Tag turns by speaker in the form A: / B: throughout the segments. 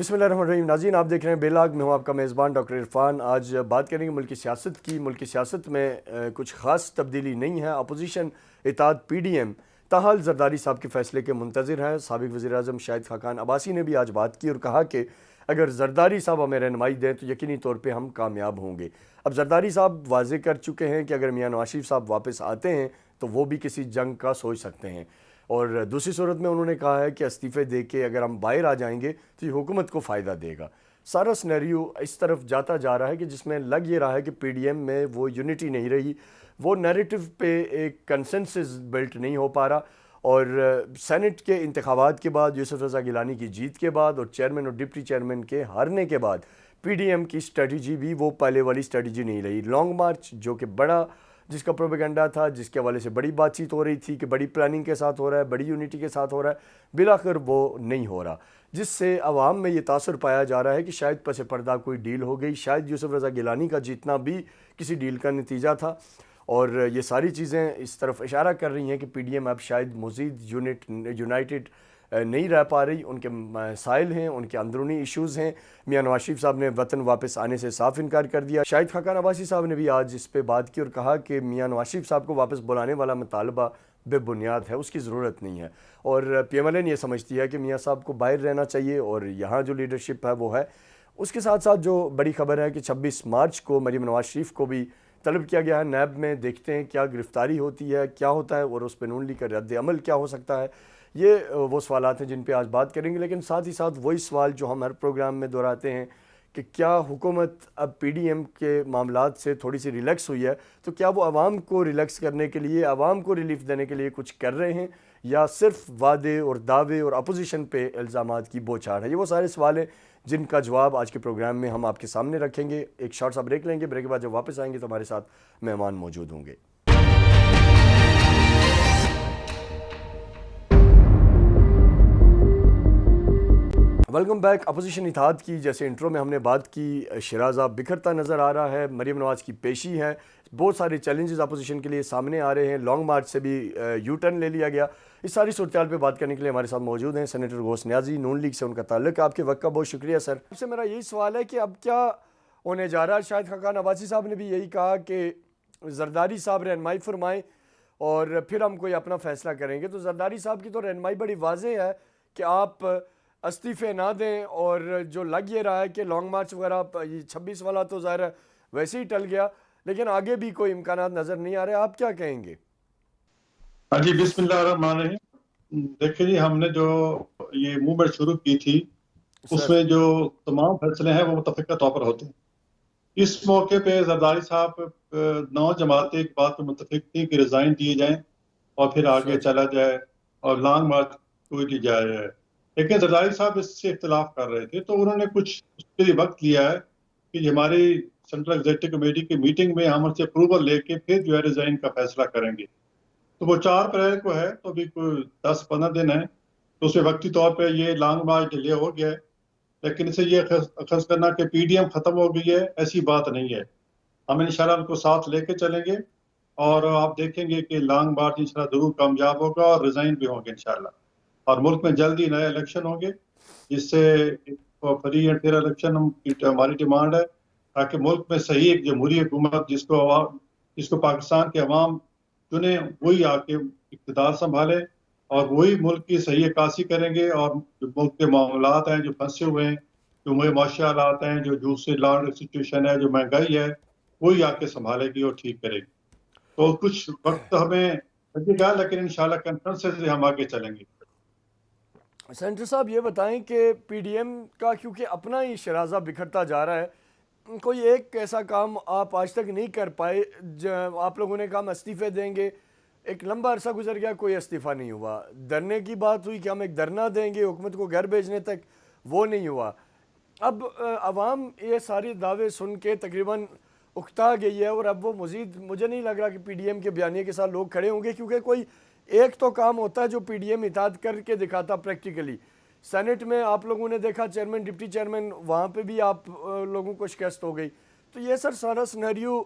A: بسم اللہ الرحمن الرحیم. ناظرین، آپ دیکھ رہے ہیں بے لاگ. میں ہوں آپ کا میزبان ڈاکٹر عرفان. آج بات کریں گے ملکی سیاست کی. ملکی سیاست میں کچھ خاص تبدیلی نہیں ہے. اپوزیشن اتحاد پی ڈی ایم تاحال زرداری صاحب کے فیصلے کے منتظر ہے. سابق وزیر اعظم شاہد خاقان عباسی نے بھی آج بات کی اور کہا کہ اگر زرداری صاحب ہمیں رہنمائی دیں تو یقینی طور پہ ہم کامیاب ہوں گے. اب زرداری صاحب واضح کر چکے ہیں کہ اگر میاں نواز شریف صاحب واپس آتے ہیں تو وہ بھی کسی جنگ کا سوچ سکتے ہیں، اور دوسری صورت میں انہوں نے کہا ہے کہ استعفے دے کے اگر ہم باہر آ جائیں گے تو یہ حکومت کو فائدہ دے گا. سارا سنیریو اس طرف جاتا جا رہا ہے کہ جس میں لگ یہ رہا ہے کہ پی ڈی ایم میں وہ یونٹی نہیں رہی، وہ نیریٹو پہ ایک کنسنسس بلٹ نہیں ہو پا رہا. اور سینٹ کے انتخابات کے بعد، یوسف رضا گیلانی کی جیت کے بعد اور چیئرمین اور ڈپٹی چیئرمین کے ہارنے کے بعد پی ڈی ایم کی اسٹریٹجی بھی وہ پہلے والی اسٹریٹجی نہیں رہی. لانگ مارچ جو کہ بڑا جس کا پروپیگنڈا تھا، جس کے حوالے سے بڑی بات چیت ہو رہی تھی کہ بڑی پلاننگ کے ساتھ ہو رہا ہے، بڑی یونٹی کے ساتھ ہو رہا ہے، بالآخر وہ نہیں ہو رہا، جس سے عوام میں یہ تاثر پایا جا رہا ہے کہ شاید پس پردہ کوئی ڈیل ہو گئی. شاید یوسف رضا گیلانی کا جیتنا بھی کسی ڈیل کا نتیجہ تھا. اور یہ ساری چیزیں اس طرف اشارہ کر رہی ہیں کہ پی ڈی ایم اب شاید مزید یونائٹڈ نہیں رہ پا رہی. ان کے مسائل ہیں، ان کے اندرونی ایشوز ہیں. میاں نواز شریف صاحب نے وطن واپس آنے سے صاف انکار کر دیا. شاہد خاقان عباسی صاحب نے بھی آج اس پہ بات کی اور کہا کہ میاں نواز شریف صاحب کو واپس بلانے والا مطالبہ بے بنیاد ہے، اس کی ضرورت نہیں ہے. اور پی ایم ایل این یہ سمجھتی ہے کہ میاں صاحب کو باہر رہنا چاہیے اور یہاں جو لیڈرشپ ہے وہ ہے. اس کے ساتھ ساتھ جو بڑی خبر ہے کہ 26 مارچ کو مریم نواز شریف کو بھی طلب کیا گیا ہے نیب میں. دیکھتے ہیں کیا گرفتاری ہوتی ہے، کیا ہوتا ہے اور اس پہ نون لیگ کا رد عمل کیا ہو سکتا ہے. یہ وہ سوالات ہیں جن پہ آج بات کریں گے، لیکن ساتھ ہی ساتھ وہی سوال جو ہم ہر پروگرام میں دہراتے ہیں کہ کیا حکومت اب پی ڈی ایم کے معاملات سے تھوڑی سی ریلیکس ہوئی ہے، تو کیا وہ عوام کو ریلیکس کرنے کے لیے، عوام کو ریلیف دینے کے لیے کچھ کر رہے ہیں، یا صرف وعدے اور دعوے اور اپوزیشن پہ الزامات کی بوچھاڑ ہے. یہ وہ سارے سوال ہیں جن کا جواب آج کے پروگرام میں ہم آپ کے سامنے رکھیں گے. ایک شارٹ سا بریک لیں گے، بریک کے بعد جب واپس آئیں گے تو ہمارے ساتھ مہمان موجود ہوں گے. Welcome back. اپوزیشن اتحاد کی جیسے انٹرو میں ہم نے بات کی، شیرازہ بکھرتا نظر آ رہا ہے. مریم نواز کی پیشی ہے، بہت سارے چیلنجز اپوزیشن کے لیے سامنے آ رہے ہیں. لانگ مارچ سے بھی یو ٹرن لے لیا گیا. اس ساری صورتحال پہ بات کرنے کے لیے ہمارے ساتھ موجود ہیں سینیٹر غوث نیازی، نون لیگ سے ان کا تعلق. آپ کے وقت کا بہت شکریہ سر. سب سے میرا یہی سوال ہے کہ اب کیا ہونے جا رہا ہے؟ شاہد خاقان عباسی صاحب نے بھی یہی کہا کہ زرداری صاحب رہنمائی فرمائیں اور پھر ہم کوئی اپنا فیصلہ کریں گے. تو زرداری صاحب کی تو رہنمائی بڑی واضح ہے کہ آپ استعفے نہ دیں، اور جو لگ یہ رہا ہے کہ لانگ مارچ وغیرہ 26 والا تو ظاہر ہے ویسے ہی ٹل گیا، لیکن آگے بھی کوئی امکانات نظر نہیں آ رہے. آپ کیا کہیں گے؟
B: ہاں جی، بسم اللہ الرحمن الرحیم. دیکھیں جی، ہم نے جو یہ موومنٹ شروع کی تھی اس
A: سر
B: میں جو تمام فیصلے ہیں وہ متفقہ طور پر ہوتے ہیں. اس موقع پہ زرداری صاحب 9 جماعتیں ایک بات پہ متفق تھیں کہ ریزائن دیے جائیں اور پھر آگے
A: سر
B: چلا جائے اور لانگ مارچ کوئی دی جائے. لیکن زرداری صاحب اس سے اختلاف کر رہے تھے، تو انہوں نے کچھ اس کے لیے وقت لیا ہے کہ ہماری سینٹرل ایگزیکٹو کمیٹی کی میٹنگ میں ہم اس سے اپروول لے کے پھر جو ہے ریزائن کا فیصلہ کریں گے. تو وہ 4 اپریل کو ہے، تو ابھی کوئی 10-15 دن ہے. تو اس میں وقتی طور پہ یہ لانگ مارچ ڈیلے ہو گیا ہے، لیکن اسے یہ اخذ کرنا کہ پی ڈی ایم ختم ہو گئی ہے، ایسی بات نہیں ہے. ہم انشاءاللہ ان کو ساتھ لے کے چلیں گے اور آپ دیکھیں گے کہ لانگ مارچ انشاءاللہ ضرور کامیاب ہوگا اور ریزائن بھی ہوں گے انشاءاللہ. اور ملک میں جلدی نئے الیکشن ہوں گے، جس سے فری اینڈ فیئر الیکشن ہماری ڈیمانڈ ہے، تاکہ ملک میں صحیح ایک جمہوری حکومت جس کو پاکستان کے عوام چنے وہی آ کے اقتدار سنبھالے اور وہی ملک کی صحیح عکاسی کریں گے. اور جو ملک کے معاملات ہیں جو پھنسے ہوئے ہیں، جو معاشی حالات ہیں، جو دوسرے لانڈ سچویشن ہے، جو مہنگائی ہے، وہی آ کے سنبھالے گی اور ٹھیک کرے گی. تو کچھ وقت ہمیں لگے گا، لیکن انشاءاللہ کنفرنس سے ہم آگے چلیں گے.
A: سینٹر صاحب یہ بتائیں کہ پی ڈی ایم کا کیونکہ اپنا ہی شرازہ بکھرتا جا رہا ہے، کوئی ایک ایسا کام آپ آج تک نہیں کر پائے. آپ لوگوں نے کہا ہم استعفے دیں گے، ایک لمبا عرصہ گزر گیا، کوئی استعفیٰ نہیں ہوا. دھرنے کی بات ہوئی کہ ہم ایک دھرنا دیں گے حکومت کو گھر بھیجنے تک، وہ نہیں ہوا. اب عوام یہ ساری دعوے سن کے تقریباً اکتا گئی ہے، اور اب وہ مزید مجھے نہیں لگ رہا کہ پی ڈی ایم کے بیانیے کے ساتھ لوگ کھڑے ہوں گے، کیونکہ کوئی ایک تو کام ہوتا ہے جو پی ڈی ایم اتحاد کر کے دکھاتا پریکٹیکلی. سینٹ میں آپ لوگوں نے دیکھا چیئرمین ڈپٹی چیئرمین، وہاں پہ بھی آپ لوگوں کو شکست ہو گئی. تو یہ سر سارا سنیریو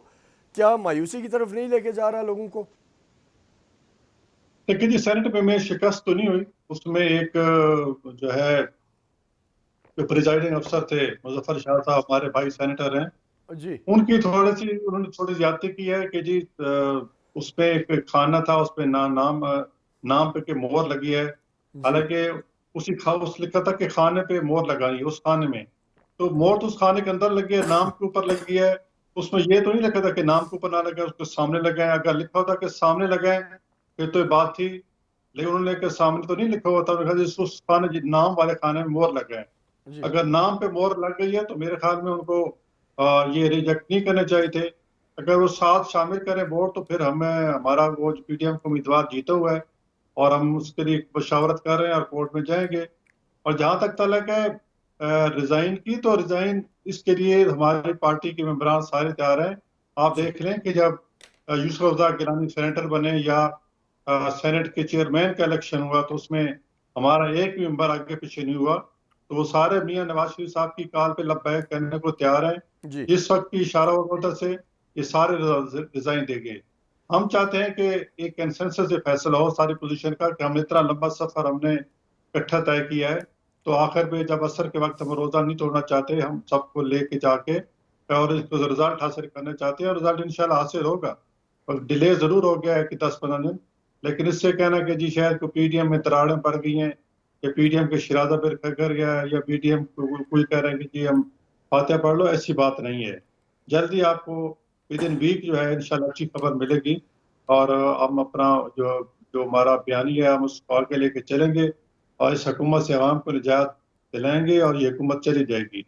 A: کیا مایوسی کی طرف نہیں لے کے جا رہا لوگوں کو؟
B: لیکن جی، سینٹ میں شکست تو نہیں ہوئی. اس میں ایک جو ہے جو پریزائڈنگ افسر تھے مظفر شاہ صاحب ہمارے بھائی سینیٹر ہیں,
A: جی
B: ان کی انہوں نے تھوڑی زیادتی کی ہے کہ جی اس پہ ایک کھانا تھا, اس پہ نام پہ کہ مہر لگی ہے,
A: جی
B: حالانکہ اس لکھا تھا کہ کھانے پہ مہر لگانی اس کھانے میں, تو مہر تو اس کھانے کے اندر لگی ہے, نام کے اوپر لگی ہے. اس میں یہ تو نہیں لکھا تھا کہ نام کے اوپر نہ لگا, اس کے سامنے لگائیں. اگر لکھا ہوتا کہ سامنے لگائیں پھر تو یہ بات تھی, لیکن انہوں نے کہ سامنے تو نہیں لکھا ہوا تھا, اس کھانے نام والے کھانے میں مہر لگائیں.
A: جی
B: اگر نام پہ مہر لگ گئی ہے تو میرے خیال میں ان کو یہ ریجیکٹ نہیں کرنے چاہیے تھے. اگر وہ ساتھ شامل کریں ووٹ تو پھر ہمارا وہ پی ڈی ایم کا امیدوار جیتا ہوا ہے اور ہم اس کے لیے مشاورت کر رہے ہیں اور کورٹ میں جائیں گے. اور جہاں تک تعلق ہے ریزائن کی, تو ریزائن اس کے لیے ہماری پارٹی کے ممبران سارے تیار ہیں. آپ
A: جی
B: دیکھ لیں کہ جب یوسف رضا گیلانی سینیٹر بنے یا سینٹ کے چیئرمین کا الیکشن ہوا تو اس میں ہمارا ایک بھی ممبر آگے پیچھے نہیں ہوا, تو وہ سارے میاں نواز شریف صاحب کی کال پہ لبیک کرنے کو تیار ہیں.
A: جی
B: جس وقت کی اشارہ ہوتا سے یہ سارے ریزائن دے گئے. ہم چاہتے ہیں کہ ایک کنسنسس سے فیصلہ ہو ساری پوزیشن کا کہ ہم اتنا لمبا سفر ہم نے اکٹھا طے کیا ہے, تو آخر پہ جب عصر کے وقت ہم روزہ نہیں توڑنا چاہتے, ہم سب کو لے کے جا کے اور اس کو رزلٹ حاصل کرنا چاہتے ہیں, اور رزلٹ انشاءاللہ حاصل ہوگا. اور ڈیلے ضرور ہو گیا ہے کہ 10-15 دن, لیکن اس سے کہنا کہ جی شاید کو پی ڈی ایم میں تراڑیں پڑ گئی ہیں یا پی ڈی ایم کے شرازہ پر کر گیا ہے یا پی ڈی ایم کوئی کہہ رہے ہیں کہ جی ہم فاتحہ پڑھ لو, ایسی بات نہیں ہے. جلدی آپ کو ودن ویک جو ہے انشاءاللہ اچھی خبر ملے گی, اور ہم اپنا جو ہمارا بیانی ہے ہم اس کو آگے لے کے چلیں گے اور اس حکومت سے عوام کو نجات دلائیں گے اور یہ حکومت چلی جائے گی.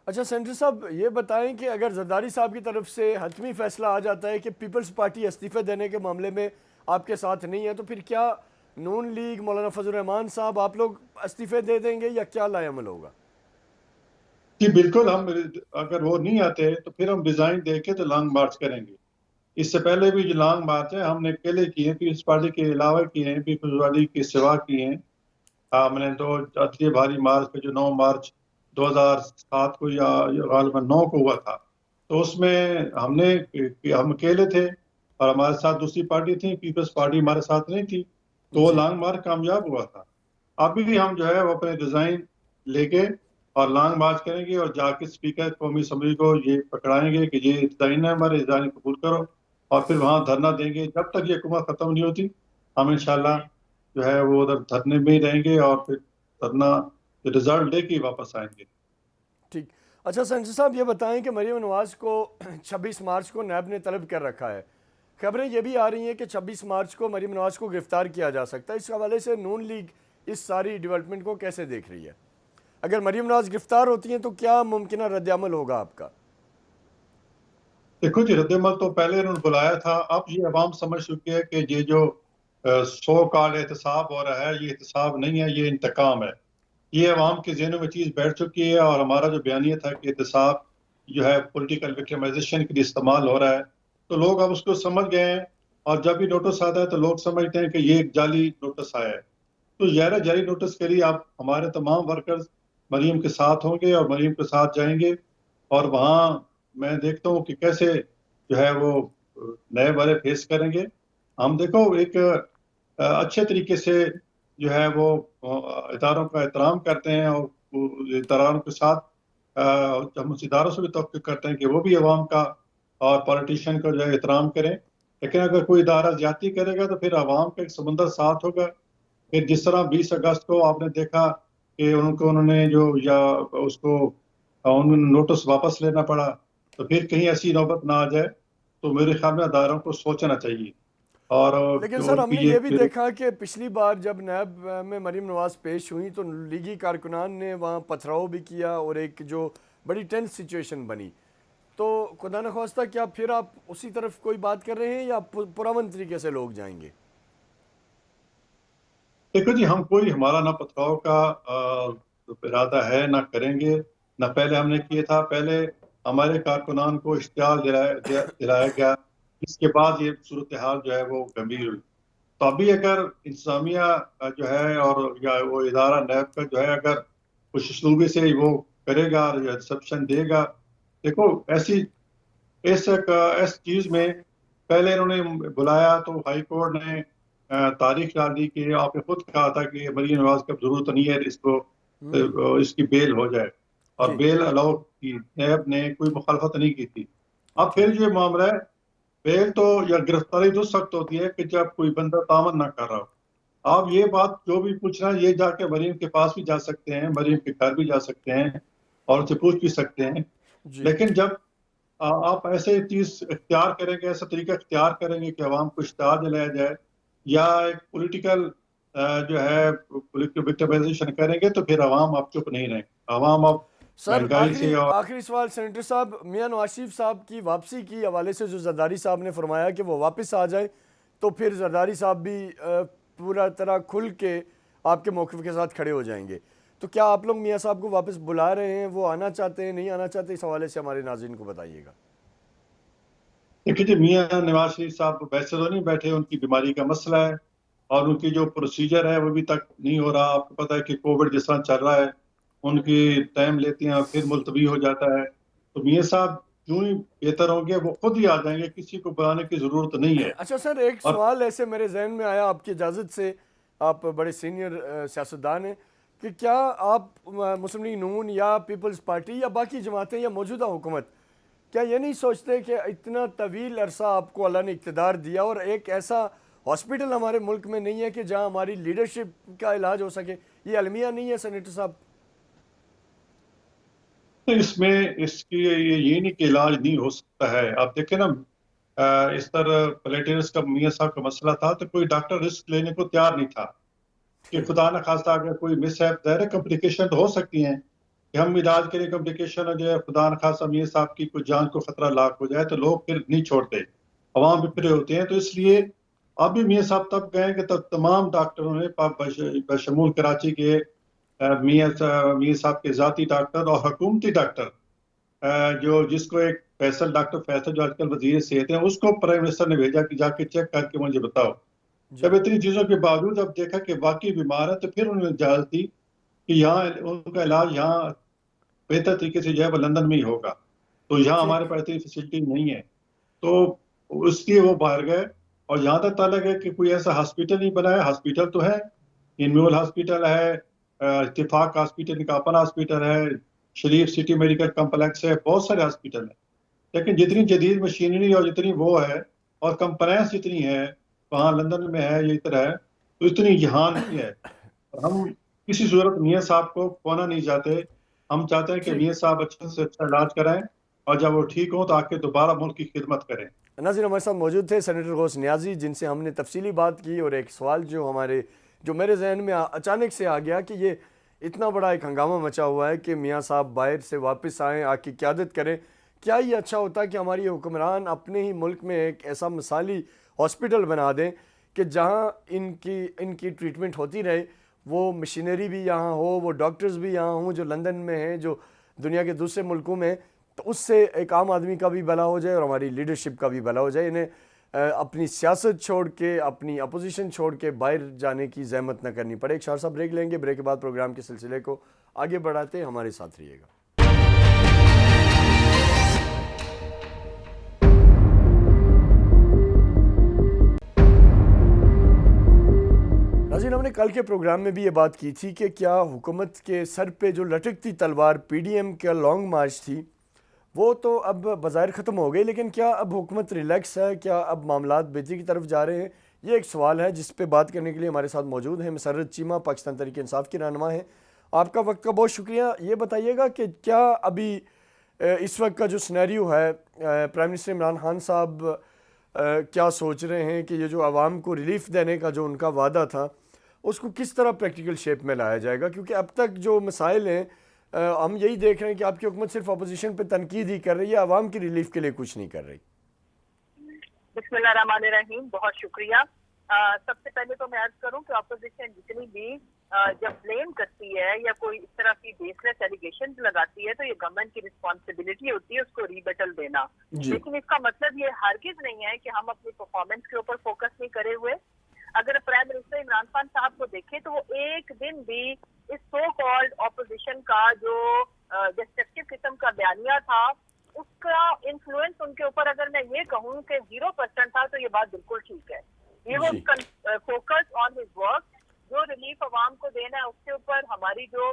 A: اچھا سینیٹر صاحب یہ بتائیں کہ اگر زرداری صاحب کی طرف سے حتمی فیصلہ آ جاتا ہے کہ پیپلز پارٹی استعفے دینے کے معاملے میں آپ کے ساتھ نہیں ہے, تو پھر کیا نون لیگ مولانا فضل الرحمان صاحب آپ لوگ استعفے دے دیں گے یا کیا لائے عمل ہوگا؟
B: جی بالکل, ہم اگر وہ نہیں آتے تو پھر ہم ڈیزائن دے کے تو لانگ مارچ کریں گے. اس سے پہلے بھی جو لانگ مارچ ہے ہم نے اکیلے کیے ہیں, پیپلز پارٹی کے علاوہ کیے ہیں, پیپلز پارٹی کے سوا کیے ہیں. ہم نے دو عدلیہ بھاری مارچ پہ جو 9 مارچ 2007 کو یا غالباً 9 کو ہوا تھا, تو اس میں ہم اکیلے تھے اور ہمارے ساتھ دوسری پارٹی تھی, پیپلز پارٹی ہمارے ساتھ نہیں تھی, تو وہ
A: جی
B: لانگ مارچ کامیاب ہوا تھا. ابھی بھی ہم جو ہے وہ اپنے ڈیزائن لے کے اور لانگ مارچ کریں گے اور جا کے اسپیکر قومی اسمبلی کو یہ پکڑائیں گے کہ یہ ڈیزائن ہے ہمارے, ڈیزائن قبول کرو, اور پھر وہاں دھرنا دیں گے. جب تک یہ حکومت ختم نہیں ہوتی ہم انشاءاللہ جو ہے وہ ادھر دھرنے میں ہی رہیں گے اور پھر دھرنا رزلٹ لے کے واپس آئیں گے.
A: ٹھیک. اچھا سینیٹر صاحب یہ بتائیں کہ مریم نواز کو 26 مارچ کو نیب نے طلب کر رکھا ہے, خبریں یہ بھی آ رہی ہیں کہ 26 مارچ کو مریم نواز کو گرفتار کیا جا سکتا ہے. اس حوالے سے نون لیگ اس ساری ڈیولپمنٹ کو کیسے دیکھ رہی ہے؟ اگر مریم نواز گرفتار ہوتی ہیں تو کیا ممکنہ رد عمل ہوگا آپ کا؟
B: دیکھو جی, رد عمل تو پہلے انہوں نے بلایا تھا, اب یہ عوام سمجھ چکی ہے کہ یہ جو سو کال احتساب ہو رہا ہے یہ احتساب نہیں ہے, یہ انتقام ہے. یہ عوام کے ذہنوں میں چیز بیٹھ چکی ہے, اور ہمارا جو بیانیہ تھا کہ احتساب جو ہے پولیٹیکل وکٹمائزیشن کے لیے استعمال ہو رہا ہے, تو لوگ اب اس کو سمجھ گئے ہیں, اور جب بھی نوٹس آتا ہے تو لوگ سمجھتے ہیں کہ یہ ایک جعلی نوٹس آیا ہے. تو جعلی نوٹس کے لیے آپ ہمارے تمام ورکرز مریم کے ساتھ ہوں گے اور مریم کے ساتھ جائیں گے, اور وہاں میں دیکھتا ہوں کہ کیسے جو ہے وہ نئے بارے فیس کریں گے. ہم دیکھو ایک اچھے طریقے سے جو ہے وہ اداروں کا احترام کرتے ہیں, اور اداروں کے ساتھ ہم اس اداروں سے بھی توقع کرتے ہیں کہ وہ بھی عوام کا اور پولیٹیشین کا جو ہے احترام کریں. لیکن اگر کوئی ادارہ زیادتی کرے گا تو پھر عوام کا ایک سمندر ساتھ ہوگا. پھر جس طرح 20 اگست کو آپ نے دیکھا کہ انہوں نے جو یا اس کو انہوں نے نوٹس واپس لینا پڑا, تو پھر کہیں ایسی نوبت نہ آ جائے, تو میرے خیال میں اداروں کو سوچنا چاہیے. اور
A: لیکن
B: جو
A: سر
B: ان
A: ہم
B: کی
A: نے یہ بھی دیکھا کہ پچھلی بار جب نیب میں مریم نواز پیش ہوئی تو لیگی کارکنان نے وہاں پتھراؤ بھی کیا اور ایک جو بڑی ٹینس سچویشن بنی. تو خدا نخواستہ کیا پھر آپ اسی طرف کوئی بات کر رہے ہیں یا پرامن طریقے سے لوگ جائیں گے؟
B: دیکھو جی, ہم کوئی ہمارا نہ پتھراؤ کا ارادہ ہے نہ کریں گے, نہ پہلے ہم نے کیا تھا. پہلے ہمارے کارکنان کو اشتعال دلایا گیا, اس کے بعد یہ صورتحال جو ہے وہ گمبھیر ہوئی. تو ابھی اگر انتظامیہ جو ہے اور یا وہ ادارہ نیب کا جو ہے اگر کچھ اسلوبی سے وہ کرے گا اور ایکسیپشن دے گا, دیکھو اس چیز میں پہلے انہوں نے بلایا تو ہائی کورٹ نے تاریخ ڈال دی کہ آپ نے خود کہا تھا کہ مریم نواز کی ضرورت نہیں ہے اس کو اس کی بیل ہو جائے، اور بیل الاؤ کی، نیب نے کوئی مخالفت نہیں کی تھی. اب پھر جو معاملہ ہے، بیل تو یا گرفتاری تو سخت ہوتی ہے کہ جب کوئی بندہ تعاون نہ کر رہا ہو. آپ یہ بات جو بھی پوچھنا ہے، یہ جا کے مریم کے پاس بھی جا سکتے ہیں، مریم کے گھر بھی جا سکتے ہیں اور اسے پوچھ بھی سکتے ہیں. لیکن جب آپ ایسے چیز اختیار کریں گے، ایسا طریقہ اختیار کریں گے کہ عوام کو اشتہار دلایا جائے یا ایک پولیٹیکل جو ہے وکٹمائزیشن کریں گے، تو پھر عوام آپ چپ نہیں رہیں. عوام اب
A: سر
B: مہنگائی سے
A: آخری سوال سینیٹر صاحب، میاں نواز شریف صاحب کی واپسی کی حوالے سے جو زرداری صاحب نے فرمایا کہ وہ واپس آ جائیں، تو پھر زرداری صاحب بھی پورا طرح کھل کے آپ کے موقف کے ساتھ کھڑے ہو جائیں گے. تو کیا آپ لوگ میاں صاحب کو واپس بلا رہے ہیں؟ وہ آنا چاہتے ہیں، نہیں آنا چاہتے؟ اس حوالے سے ہمارے ناظرین کو بتائیے گا.
B: دیکھیے جی، میاں نواز شریف صاحب ویسے تو نہیں بیٹھے، ان کی بیماری کا مسئلہ ہے اور ان کی جو پروسیجر ہے وہ بھی تک نہیں ہو رہا. آپ کو پتہ ہے کہ کووڈ جس طرح چل رہا ہے، ان کی ٹائم لیتی ہیں اور پھر ملتوی ہو جاتا ہے. تو میاں صاحب جو ہی بہتر ہوں گے وہ خود ہی آ جائیں گے، کسی کو بلانے کی ضرورت نہیں ہے.
A: اچھا سر، ایک
B: اور
A: سوال ایسے میرے ذہن میں آیا آپ کی اجازت سے، آپ بڑے سینئر سیاستدان ہیں، کہ کیا آپ مسلم لیگ نون یا پیپلز پارٹی یا باقی جماعتیں یا موجودہ حکومت کیا یہ نہیں سوچتے کہ اتنا طویل عرصہ آپ کو اللہ نے اقتدار دیا اور ایک ایسا ہاسپٹل ہمارے ملک میں نہیں ہے کہ جہاں ہماری لیڈرشپ کا علاج ہو سکے؟ یہ المیہ نہیں ہے سینیٹر صاحب؟
B: اس میں اس کی یہ نہیں کہ علاج نہیں ہو سکتا ہے. آپ دیکھیں نا، اس طرح پلیٹیرس کا میاں صاحب کا مسئلہ تھا تو کوئی ڈاکٹر رسک لینے کو تیار نہیں تھا کہ خدا نہ خواستہ اگر کوئی مس ہیپ ظاہر کمپلیکیشن تو ہو سکتی ہیں کہ ہم علاج کے لیے کمپلیکیشن جو ہے، خدا نہ خواستہ میاں صاحب کی کوئی جان کو خطرہ لاحق ہو جائے تو لوگ پھر نہیں چھوڑتے، عوام بھی پھرے ہوتے ہیں. تو اس لیے اب بھی میاں صاحب تب گئے کہ تب تمام ڈاکٹروں نے بشمول کراچی کے میاں صاحب کے ذاتی ڈاکٹر اور حکومتی ڈاکٹر، جس کو ایک ڈاکٹر فیصل جو آج کل وزیر صحت ہیں، اس کو پرائم منسٹر نے بھیجا کہ جا کے چیک کر کے مجھے بتاؤ. جب اتنی چیزوں کے باوجود اب دیکھا کہ واقعی بیمار ہے، تو پھر انہوں نے اجازت دی کہ یہاں ان کا علاج یہاں بہتر طریقے سے جو ہے وہ لندن میں ہی ہوگا. تو یہاں ہمارے پاس اتنی فیسلٹی نہیں ہے، تو اس لیے وہ باہر گئے. اور یہاں تک تعلق ہے کہ کوئی ایسا ہاسپٹل نہیں بنا ہے. ہاسپٹل تو ہے، انمیول ہاسپٹل ہے، اتفاق ہاسپٹل کا اپنا ہاسپٹل ہے، شریف سٹی میڈیکل کمپلیکس ہے، بہت سارے ہاسپٹل ہیں. لیکن جتنی جدید مشینری اور جتنی وہ ہے اور کمپلینس جتنی ہے وہاں لندن میں ہے، یہ طرح ہے، تو اتنی یہاں نہیں ہے. ہم کسی صورت میاں صاحب کو کھونا نہیں چاہتے. ہم چاہتے ہیں کہ میاں صاحب اچھے سے اچھا علاج کرائیں اور جب وہ ٹھیک ہوں تو آ کے دوبارہ ملک کی خدمت کریں.
A: ناظرین، ہمارے ساتھ موجود تھے سینیٹر غوث نیازی، جن سے ہم نے تفصیلی بات کی. اور ایک سوال جو میرے ذہن میں اچانک سے آ گیا کہ یہ اتنا بڑا ایک ہنگامہ مچا ہوا ہے کہ میاں صاحب باہر سے واپس آئیں، آ کی قیادت کریں. کیا یہ اچھا ہوتا کہ ہماری حکمران اپنے ہی ملک میں ایک ایسا مثالی ہاسپٹل بنا دیں کہ جہاں ان کی ٹریٹمنٹ ہوتی رہے، وہ مشینری بھی یہاں ہو، وہ ڈاکٹرز بھی یہاں ہوں جو لندن میں ہیں، جو دنیا کے دوسرے ملکوں میں ہیں، تو اس سے ایک عام آدمی کا بھی بھلا ہو جائے اور ہماری لیڈرشپ کا بھی بھلا ہو جائے. انہیں اپنی سیاست چھوڑ کے، اپنی اپوزیشن چھوڑ کے باہر جانے کی زحمت نہ کرنی پڑے. ایک شارٹ سا بریک لیں گے، بریک کے بعد پروگرام کے سلسلے کو آگے بڑھاتے. ہمارے ساتھ رہیے گا. ناظرین، ہم نے کل کے پروگرام میں بھی یہ بات کی تھی کہ کیا حکومت کے سر پہ جو لٹکتی تلوار پی ڈی ایم کا لانگ مارچ تھی وہ تو اب بظاہر ختم ہو گئی، لیکن کیا اب حکومت ریلیکس ہے؟ کیا اب معاملات بہتری کی طرف جا رہے ہیں؟ یہ ایک سوال ہے جس پہ بات کرنے کے لیے ہمارے ساتھ موجود ہیں مسرت چیمہ، پاکستان تحریک انصاف کی رہنما ہیں. آپ کا وقت کا بہت شکریہ. یہ بتائیے گا کہ کیا ابھی اس وقت کا جو سینیریو ہے، پرائم منسٹر عمران خان صاحب کیا سوچ رہے ہیں کہ یہ جو عوام کو ریلیف دینے کا جو ان کا وعدہ تھا اس کو کس طرح پریکٹیکل شیپ میں لایا جائے گا؟ کیونکہ اب تک جو مسائل ہیں ہم یہی دیکھ رہے ہیں کہ آپ کی حکومت صرف اپوزیشن پہ تنقید ہی کر رہی ہے، عوام کی ریلیف کے لیے کچھ نہیں کر رہی.
C: بسم اللہ الرحمن الرحیم. بہت شکریہ. سب سے پہلے تو میں عرض کروں کہ اپوزیشن جتنی بھی جب بلیم کرتی ہے یا کوئی اس طرح کی بیس لیس ایلیگیشن لگاتی ہے تو یہ گورنمنٹ کی رسپانسبلٹی ہوتی ہے اس کو ری بیٹل دینا. لیکن اس کا مطلب یہ ہرگز نہیں ہے کہ ہم اپنی پرفارمنس کے اوپر فوکس نہیں کرے ہوئے. اگر پرائم منسٹر عمران خان صاحب کو دیکھیں تو وہ ایک دن بھی اس سو کالڈ اپوزیشن کا جو ڈسٹرکٹیو قسم کا بیانیہ تھا اس کا انفلوئنس ان کے اوپر اگر میں یہ کہوں کہ 0% تھا تو یہ بات بالکل ٹھیک ہے. He was focus on his work. جو ریلیف عوام کو دینا ہے اس کے اوپر، ہماری جو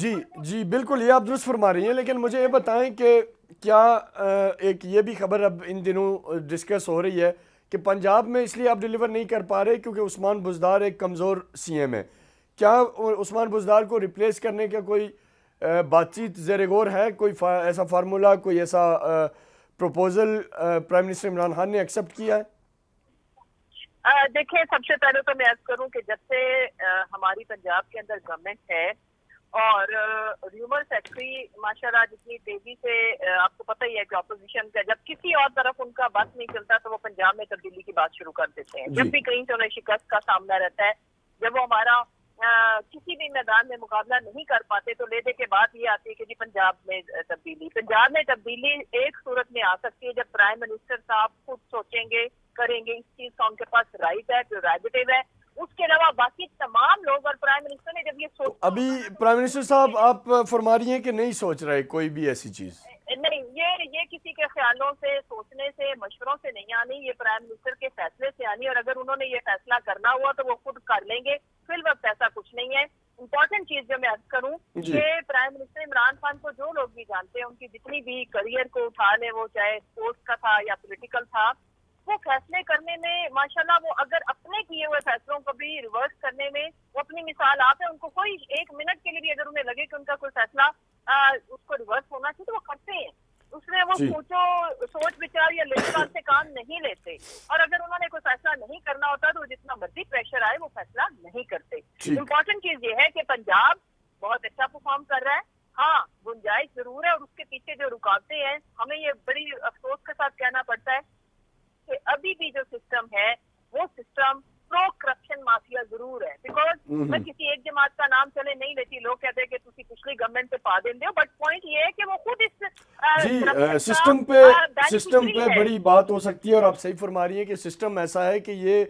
A: جی بالکل، یہ آپ درست فرما رہی ہیں، لیکن مجھے یہ بتائیں کہ کیا ایک یہ بھی خبر اب ان دنوں ڈسکس ہو رہی ہے کہ پنجاب میں اس لیے آپ ڈیلیور نہیں کر پا رہے کیونکہ عثمان بزدار ایک کمزور سی ایم ہے. کیا عثمان بزدار کو ریپلیس کرنے کا کوئی بات چیت زیر غور ہے؟ کوئی ایسا فارمولا، کوئی ایسا proposal prime minister Imran Khan نے ایکسیپٹ کیا ہے؟
C: دیکھیں، سب سے پہلے تو میں عرض کروں کہ جب سے ہماری پنجاب کے اندر گورنمنٹ ہے اور ریومر فیکٹری ماشاءاللہ جتنی تیزی سے، آپ کو پتہ ہی ہے کہ اپوزیشن کا جب کسی اور طرف ان کا بس نہیں چلتا تو وہ پنجاب میں تبدیلی کی بات شروع کر دیتے ہیں. جب بھی کہیں تو انہیں شکست کا سامنا رہتا ہے، جب وہ ہمارا کسی بھی میدان میں مقابلہ نہیں کر پاتے تو لینے کے بعد یہ آتی ہے کہ جی پنجاب میں تبدیلی. پنجاب میں تبدیلی ایک صورت میں آ سکتی ہے جب پرائم منسٹر صاحب خود سوچیں گے، کریں گے، اس چیز کا ان کے پاس رائٹ ہے، پریروگیٹو ہے. اس کے علاوہ باقی تمام لوگ اور پرائم منسٹر نے جب یہ سوچ،
A: ابھی پرائم منسٹر صاحب آپ فرما رہی ہیں کہ نہیں سوچ رہے کوئی بھی ایسی چیز؟
C: نہیں، یہ کسی کے خیالوں سے، سوچنے سے، مشوروں سے نہیں آنی، یہ پرائم منسٹر کے فیصلے سے آنی، اور اگر انہوں نے یہ فیصلہ کرنا ہوا تو وہ خود کر لیں گے. فی الوقت ایسا کچھ نہیں ہے. امپورٹنٹ چیز جو میں عرض کروں کہ پرائم منسٹر عمران خان کو جو لوگ بھی جانتے ہیں، ان کی جتنی بھی کریئر کو اٹھا لیں، وہ چاہے اسپورٹس کا تھا یا پولیٹیکل تھا، وہ فیصلے کرنے میں ماشاءاللہ وہ اگر اپنے کیے ہوئے فیصلوں کو بھی ریورس کرنے میں وہ اپنی مثال آپ ہے. ان کو کوئی ایک منٹ کے لیے بھی اگر انہیں لگے کہ ان کا کوئی فیصلہ اس کو ریورس ہونا چاہیے تو وہ کرتے ہیں. اس میں وہ سوچ بچار یا لیٹال سے کام نہیں لیتے، اور اگر انہوں نے کوئی فیصلہ نہیں کرنا ہوتا تو جتنا مرضی پریشر آئے وہ فیصلہ نہیں کرتے. امپورٹنٹ چیز یہ ہے کہ پنجاب بہت اچھا پرفارم کر رہا ہے. ہاں، گنجائش ضرور ہے، اور اس کے پیچھے جو رکاوٹیں ہیں ہمیں یہ بڑی افسوس کے ساتھ کہنا پڑتا ہے کہ ابھی بھی جو سسٹم ہے وہ سسٹم پرو کرپشن مافیا ضرور ہے. بیکاز میں کسی ایک جماعت کا نام چلے نہیں لیتی، لوگ کہتے ہیں کہ تسی پچھلی گورنمنٹ پہ پا دیں دے، بٹ پوائنٹ یہ ہے کہ وہ خود اس
A: سسٹم پہ بڑی بات ہو سکتی ہے، اور آپ صحیح فرما رہی ہیں کہ سسٹم ایسا ہے کہ یہ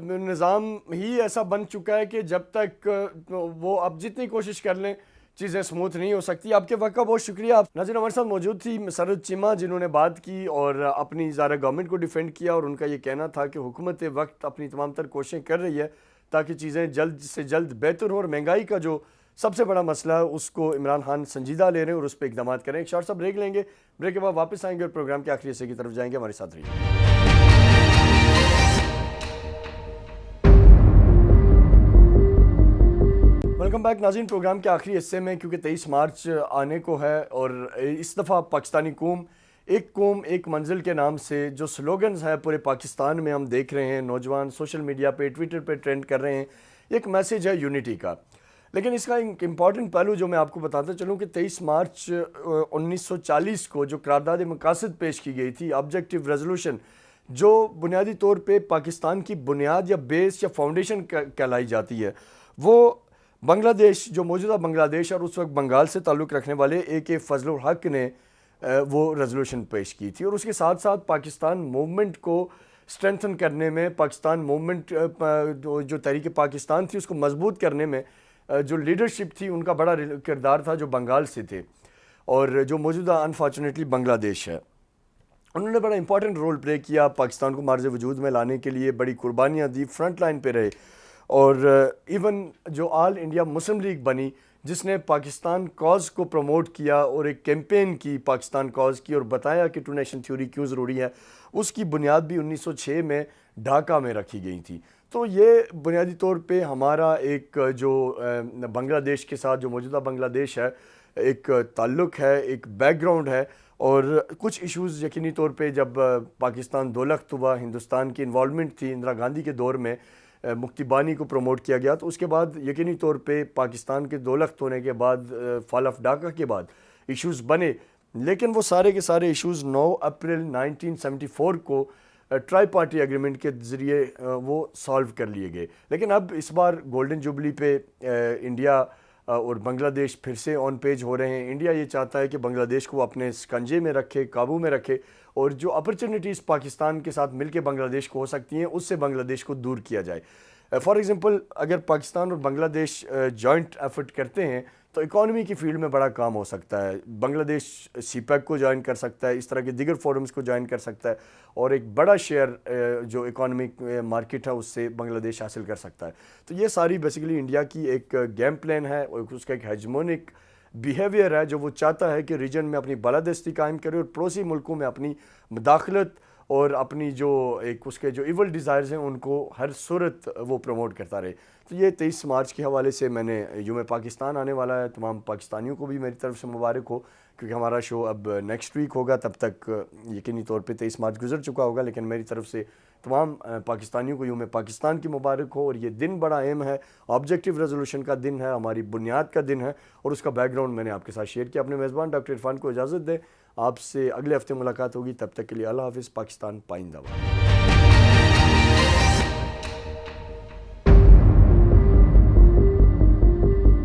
A: نظام ہی ایسا بن چکا ہے کہ جب تک وہ اب جتنی کوشش کر لیں چیزیں سموتھ نہیں ہو سکتی. آپ کے وقت کا بہت شکریہ. آپ ناظرین ہمارے ساتھ موجود تھی مسرت چیمہ، جنہوں نے بات کی اور اپنی ظاہر گورنمنٹ کو ڈیفینڈ کیا، اور ان کا یہ کہنا تھا کہ حکومت وقت اپنی تمام تر کوششیں کر رہی ہے تاکہ چیزیں جلد سے جلد بہتر ہو، اور مہنگائی کا جو سب سے بڑا مسئلہ ہے اس کو عمران خان سنجیدہ لے رہے ہیں اور اس پہ اقدامات کریں. ایک شارٹ سا بریک لیں گے، بریک کے بعد واپس آئیں گے اور پروگرام کے آخری حصے کی طرف جائیں گے. ہمارے ساتھ رہیے. ویلکم بیک ناظرین. پروگرام کے آخری حصے میں کیونکہ 23 مارچ آنے کو ہے، اور اس دفعہ پاکستانی قوم ایک منزل کے نام سے جو سلوگنز ہیں پورے پاکستان میں ہم دیکھ رہے ہیں، نوجوان سوشل میڈیا پہ، ٹویٹر پہ ٹرینڈ کر رہے ہیں، ایک میسیج ہے یونٹی کا. لیکن اس کا ایک امپورٹنٹ پہلو جو میں آپ کو بتاتا چلوں کہ 23 مارچ 1940 کو جو قرارداد مقاصد پیش کی گئی تھی، آبجیکٹیو ریزولوشن، جو بنیادی طور پہ پاکستان کی بنیاد یا بیس یا فاؤنڈیشن کہلائی جاتی ہے، وہ بنگلہ دیش، جو موجودہ بنگلہ دیش اور اس وقت بنگال سے تعلق رکھنے والے اے فضل الحق نے وہ ریزولوشن پیش کی تھی. اور اس کے ساتھ ساتھ پاکستان موومنٹ کو سٹرینتھن کرنے میں، پاکستان موومنٹ جو تحریک پاکستان تھی اس کو مضبوط کرنے میں جو لیڈرشپ تھی ان کا بڑا کردار تھا، جو بنگال سے تھے اور جو موجودہ انفارچونیٹلی بنگلہ دیش ہے. انہوں نے بڑا امپورٹنٹ رول پلے کیا، پاکستان کو معرض وجود میں لانے کے لیے بڑی قربانیاں دی، فرنٹ لائن پہ رہے. اور ایون جو آل انڈیا مسلم لیگ بنی جس نے پاکستان کاز کو پروموٹ کیا اور ایک کیمپین کی پاکستان کاز کی اور بتایا کہ ٹو نیشن تھیوری کیوں ضروری ہے، اس کی بنیاد بھی 1906 میں ڈھاکہ میں رکھی گئی تھی. تو یہ بنیادی طور پہ ہمارا ایک جو بنگلہ دیش کے ساتھ جو موجودہ بنگلہ دیش ہے ایک تعلق ہے، ایک بیک گراؤنڈ ہے. اور کچھ ایشوز یقینی طور پہ جب پاکستان دولخت ہوا، ہندوستان کی انوالومنٹ تھی اندرا گاندھی کے دور میں، مکتی بانی کو پروموٹ کیا گیا، تو اس کے بعد یقینی طور پہ پاکستان کے دولخت ہونے کے بعد فال آف ڈھاکہ کے بعد ایشوز بنے. لیکن وہ سارے کے سارے ایشوز 9 اپریل 1974 کو ٹرائی پارٹی ایگریمنٹ کے ذریعے وہ سالو کر لیے گئے. لیکن اب اس بار گولڈن جوبلی پہ انڈیا اور بنگلہ دیش پھر سے آن پیج ہو رہے ہیں. انڈیا یہ چاہتا ہے کہ بنگلہ دیش کو اپنے سکنجے میں رکھے، قابو میں رکھے، اور جو اپرچونیٹیز پاکستان کے ساتھ مل کے بنگلہ دیش کو ہو سکتی ہیں اس سے بنگلہ دیش کو دور کیا جائے. فار ایگزامپل اگر پاکستان اور بنگلہ دیش جوائنٹ ایفرٹ کرتے ہیں تو اکانومی کی فیلڈ میں بڑا کام ہو سکتا ہے. بنگلہ دیش سی پیک کو جوائن کر سکتا ہے, اس طرح کے دیگر فورمز کو جوائن کر سکتا ہے, اور ایک بڑا شیئر جو اکانومک مارکیٹ ہے اس سے بنگلہ دیش حاصل کر سکتا ہے. تو یہ ساری بیسیکلی انڈیا کی ایک گیم پلان ہے, اور اس کا ایک ہیجمونک بیہیویئر ہے جو وہ چاہتا ہے کہ ریجن میں اپنی بالادستی قائم کرے اور پڑوسی ملکوں میں اپنی مداخلت اور اپنی جو ایک اس کے جو ایول ڈیزائرز ہیں ان کو ہر صورت وہ پروموٹ کرتا رہے. تو یہ 23 مارچ کے حوالے سے میں نے یوم پاکستان آنے والا ہے, تمام پاکستانیوں کو بھی میری طرف سے مبارک ہو, کیونکہ ہمارا شو اب نیکسٹ ویک ہوگا, تب تک یقینی طور پہ 23 مارچ گزر چکا ہوگا, لیکن میری طرف سے تمام پاکستانیوں کو یوم پاکستان کی مبارک ہو. اور یہ دن بڑا اہم ہے, آبجیکٹیو ریزولوشن کا دن ہے, ہماری بنیاد کا دن ہے, اور اس کا بیک گراؤنڈ میں نے آپ کے ساتھ شیئر کیا. اپنے میزبان ڈاکٹر عرفان کو اجازت دیں, آپ سے اگلے ہفتے ملاقات ہوگی, تب تک کے لیے اللہ حافظ. پاکستان پائندہ باد.